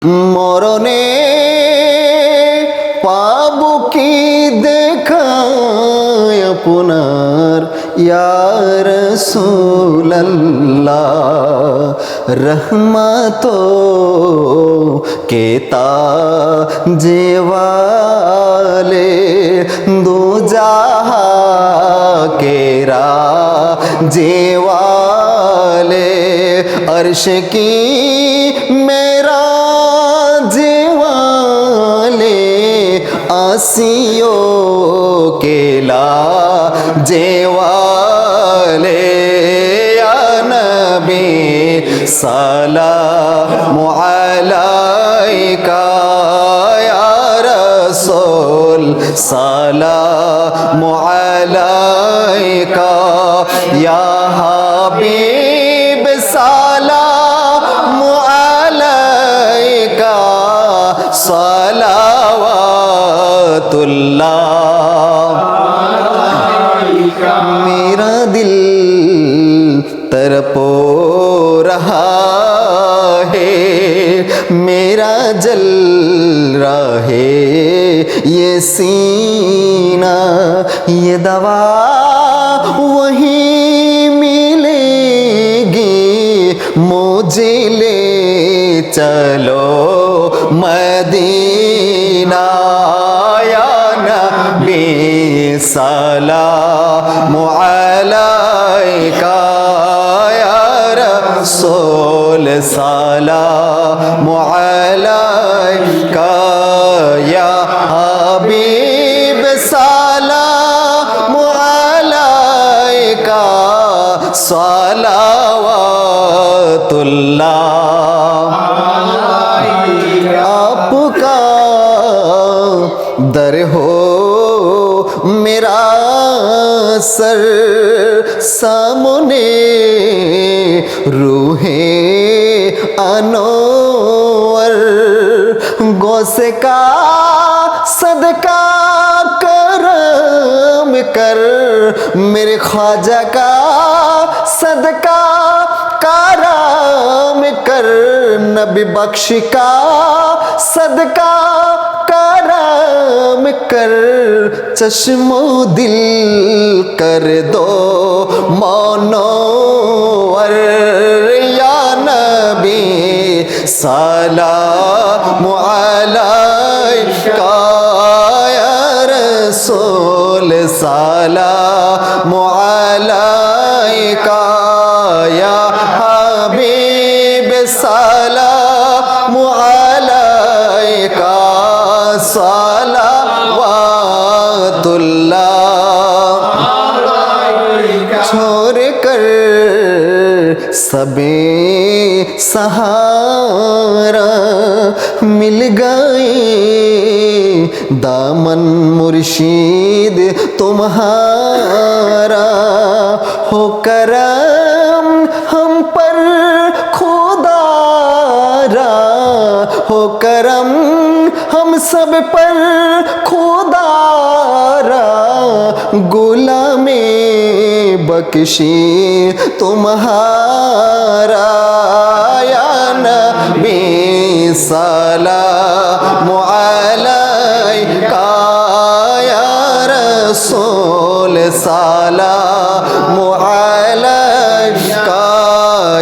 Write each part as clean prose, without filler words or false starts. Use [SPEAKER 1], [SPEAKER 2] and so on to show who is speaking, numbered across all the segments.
[SPEAKER 1] মরণে পাবো কি দেখা আপনার ইয়া রাসূলুল্লাহ रहमतों के ताजे वाले दो जहां के राजे वाले अर्श की मेरा वाले आसियों के लाजे वाले या नबी सलाम अलैका या रसूल सलाम अलैका या हबीब सलाम अलैका सलावतुल्लाह। मेरा दिल तरपो रहा है, मेरा जल रहा है ये सीना, ये दवा वहीं मिलेगी, मुझे ले चलो मदीना या नबी सलाम अलैका या रसूल सलाम अलैका या हबीब सलाम अलैका सलावतुल्लाह। आपका दर हो मेरा सर सामने, रूहे अनवर गौसे का सदका करम कर, मेरे ख्वाजा का सदका करम कर, नबी बख्श का सदका करम कर, चश्मो दिल कर दो मनोवर या नबी सलाम अलैका या रसूल सलाम अलैका या हबीब सलाम अलैका सलावतुल्लाह। छोड़ कर सबे सहारा मिल गए, दामन मुर्शिद तुम्हारा हो करम हम पर खुदारा, हो करम हम सब पर खुदारा, गुलामे बख्शी तुम्हारा या नबी सलाम अलैका या रसूल सलाम अलैका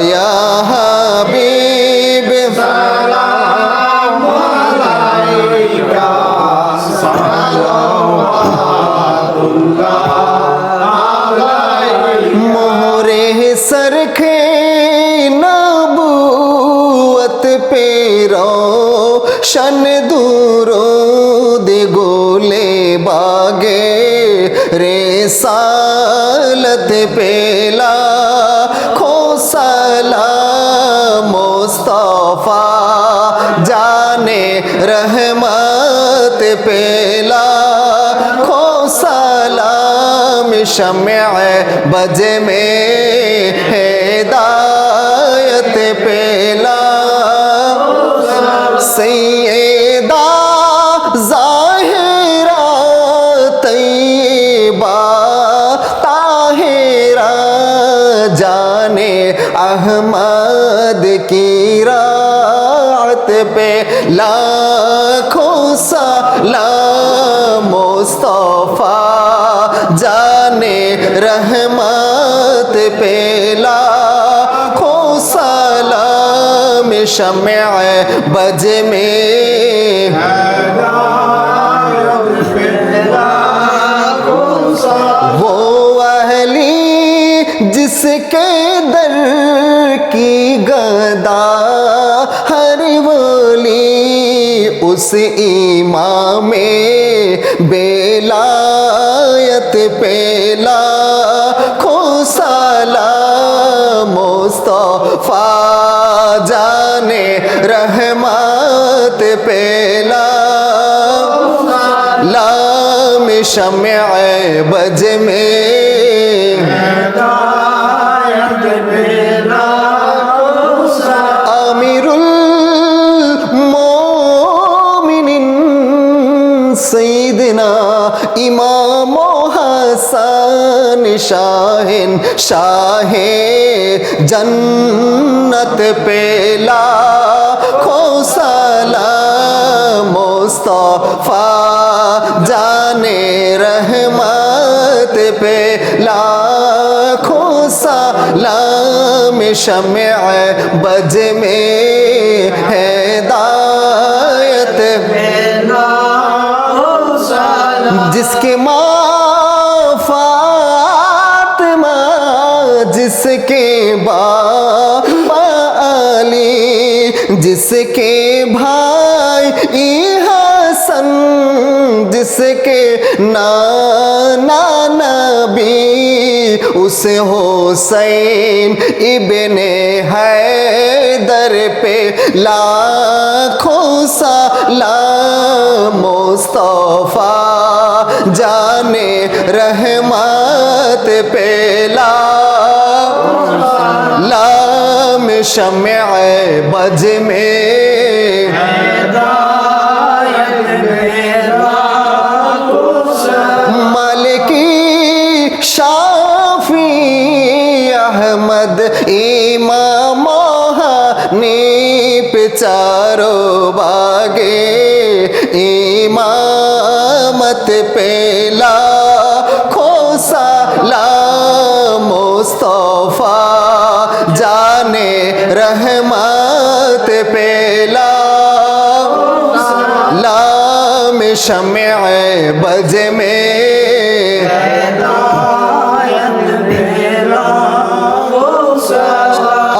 [SPEAKER 1] या हबीब सलाम अलैका मोहरे सरखे नबूवत पे रोशन दुरूद गोले बागे रिसालत पेला खो सलाम मुस्तफा जाने रहमत पेला खो सलाम शम्अ बज में हिदायत पेला सैयदा ज़ाहिरा तैयबा ताहिरा जाने अहमद की रात पे लाखों सलाम मुस्तफा जाने रहमत पे लाखों सलाम शम्अ बज में वो अहली जिसके दर की गदा हर वली उस इमाम बेलायत पे लाखों सलाम मुस्तफा जाने रहमत पे लाम शम्अ बज में आमिरुल मोमिनिन सैयदना इमाम हसन शाहिन शाहे जन्नत पे लाखों सलाम मुस्तफा जाने रहमत पे लाखों सलाम शम्अ बज में हिदायत जिसके माँ फातिमा जिसके बाबा अली जिसके भाई हसन जिसके नाना नबी उस हुसैन इब्ने हैदर पे लाखों सलाम मुस्तफा जाने रहमत पे लाम शम्अ बज में मालिकी शाफी अहमद इमाम हनीफ चारों बागे इमामत पे लाखों सलाम मुस्तफा जाने रहमत पे लाम शम्अ बज में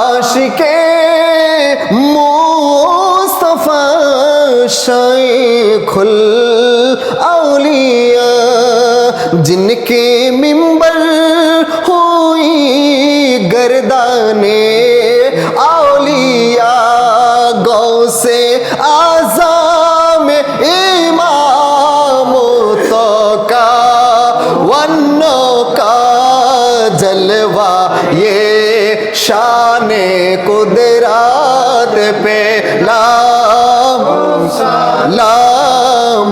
[SPEAKER 1] आशिके मुस्तफा शाइखुल औलिया जिनके मिंबर हुई गर्दाने औलिया गौ से आज़म इमाम तो का वन्नो का जलवा ये शान कुदरत पे ला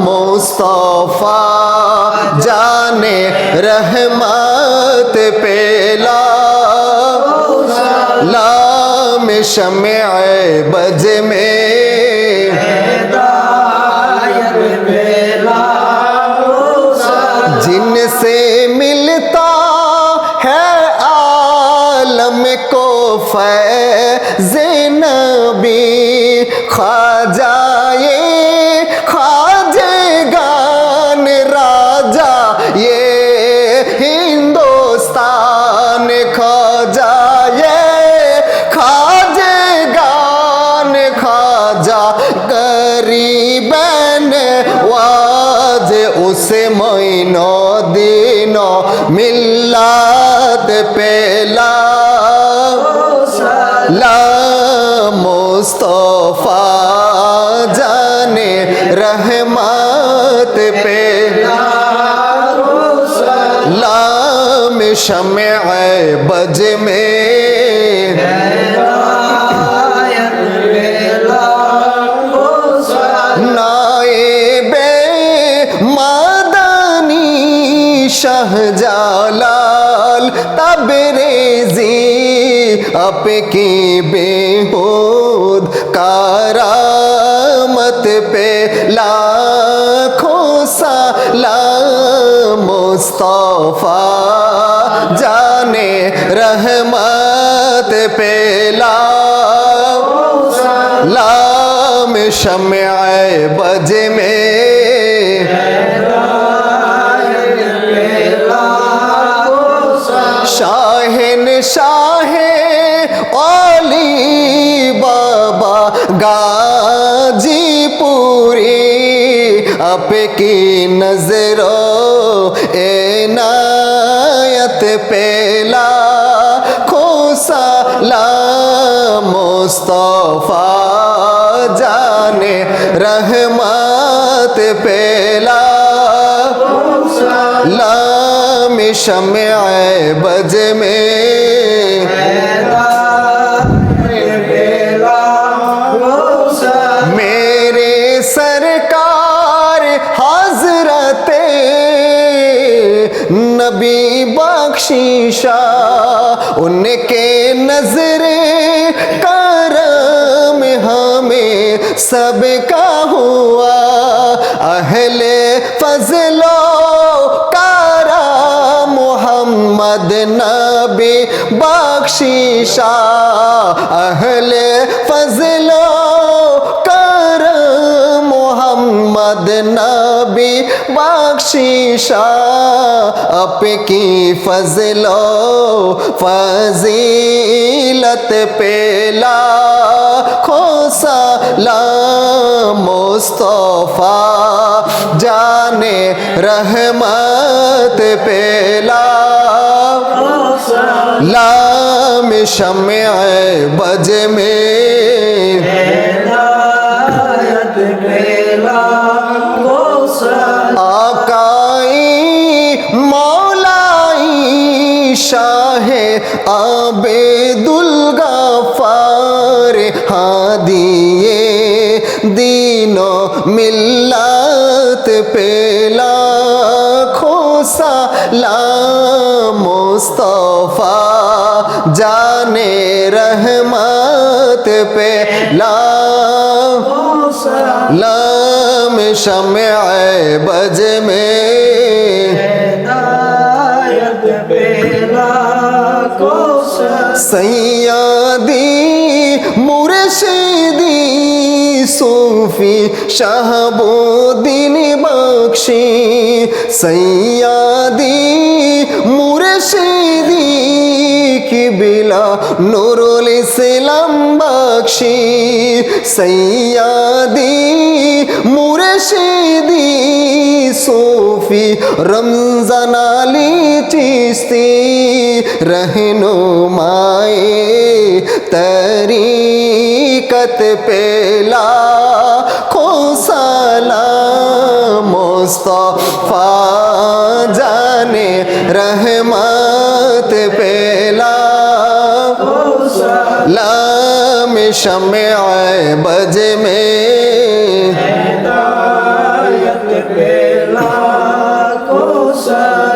[SPEAKER 1] मुस्तफा जाने रहमत पे लाम शम्अ बज में जिनसे मिलता है आलम को फैज़ नबी ख्वाजाए ख्वाजेगान राजा ये हिंदुस्तान ख्वाजाए ख्वाजेगान ख्वाजा गरीबन वाज उसे महीनो दिनो मिल्लात पे ला मुस्तफा जाने रहमत पे लाम शम्अ बज में नाएबे मदनी शाहजालाल तबरेज़ी आपकी बेहूद कराम पे लाखों सलाम मुस्तफा जाने रहमत पे लाम शम्अ बज में शाहिन शाहे ओली बाबा गाजीपुरी आपकी नजरों एनायत पे लाखों सलाम मुस्तफा जाने रहमत पे लाम शम्अ बज में मेरे सरकार हजरते नबी बख्शीशा उनके नजरे करम हमें सबका हुआ अहले फजलो मोहम्मद नबी बख्शीशा अहले फजलो कर मोहम्मद नबी बख्शीशा आपकी फजलो फजीलत पे लाखों सलाम मुस्तफा जाने रहमत पे लाम शम्अ बज में आकाई मौलाई शाहे आबेदुल गफ्फार हादिए दीनो मिल्लत पे लाखों सलाम मुस्तफा जाने रहमत पे लाम शम्अ बज में सैयदी मुर्शिदी सूफी शहाबुद्दीन बख्शी सैयदी मुर्शिदी किबला नूरुल इस्लाम बख्शी सैयदी मुर्शिदी सूफी रमजान अली चिश्ती रहनुमाए तरीकत पे लाखों सलाम मुस्तफा जाने रहमत पे लाम शम्अ बज में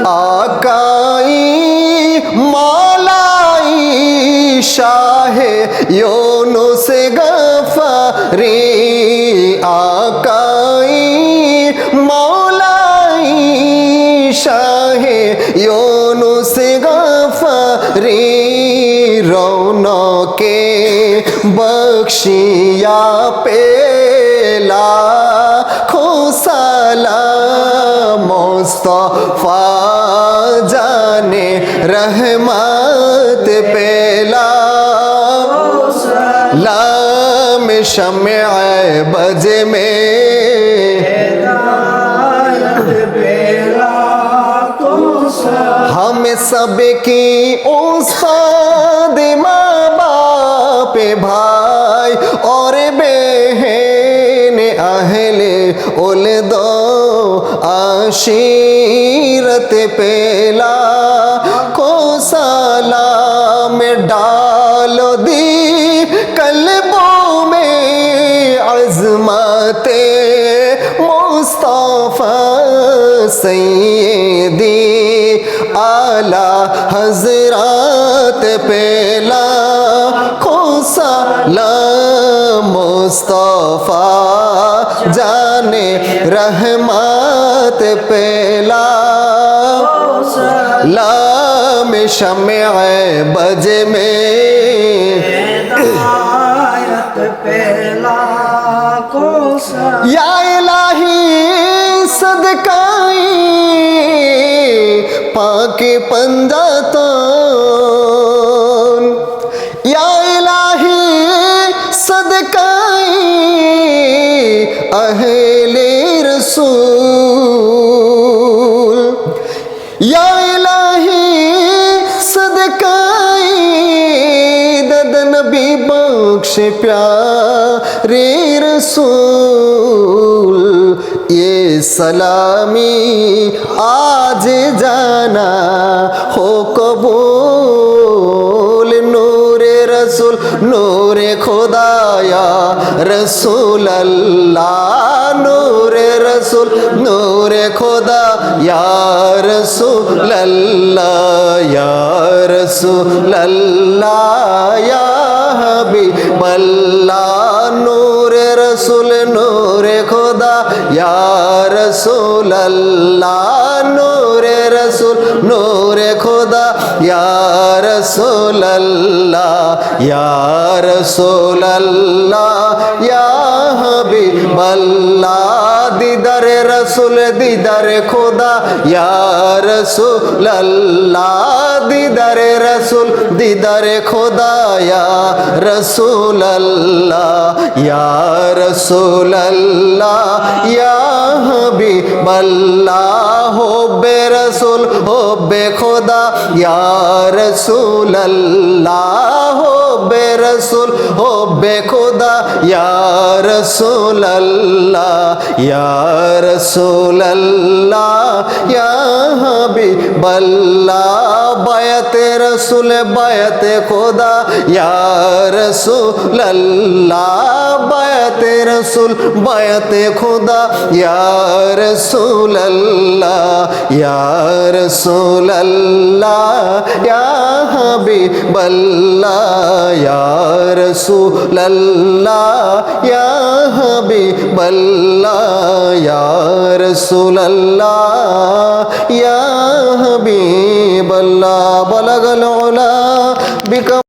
[SPEAKER 1] आकाई मौलाई शाहे यूनुस गफ्फारी आकाई मौलाई शाहे यूनुस गफ्फारी रौनके बख्शिया पे लाखों सलाम मुस्तफा जाने रहमत पे लाम शम्अ बज में हम सबकी उस्ताद माँ बाप भाई और बहन अहले उल दो आशीरत पे लाखों सलाम डालो दी कल्बों में अज़मते मुस्तफा सैयदी आला हजरत पे लाखों सलाम मुस्तफा जाने रहमत पेला लाम शम्मे बज में
[SPEAKER 2] हिदायत पेला को
[SPEAKER 1] या इलाही सदकाई पाके पंजातन या इलाही सदकाई अहले रसूल या इलाही सदकाई दद नबी बख्श प्यारे रसूल ये सलामी आज जाना हो कबूल नूरे रसूल नूरे खुदाया रसूल अल्लाह नूरे रसूल नूरे खुदा या रसूल अल्लाह या रसूल अल्लाह या हबीब अल्लाह नूरे रसूल नूरे खुदा या रसूल अल्लाह नूरे रसूल नूरे खुदा या रसूल अल्लाह या रसूल अल्लाह या हबीब अल्लाह दीदार रसूल दीदार खुदा या रसूल अल्लाह दीदार रसूल दीदार खुदा या रसूल अल्लाह या रसूल अल्लाह या हबीब अल्लाह होबे रसूल होबे खुदा या रसूल अल्लाह होबे रसूल होबे खुदा या रसूल अल्लाह या रसूल अल्लाह या हबीब अल्लाह बायत रसूल बायत खुदा या रसूल अल्लाह बायत रसूल बायत खुदा या रसूल अल्लाह या रसूल अल्लाह या हबीब अल्लाह या रसूल अल्लाह या हबीब अल्लाह या रसूल अल्लाह या हबीब अल्लाह बलगल उला बिका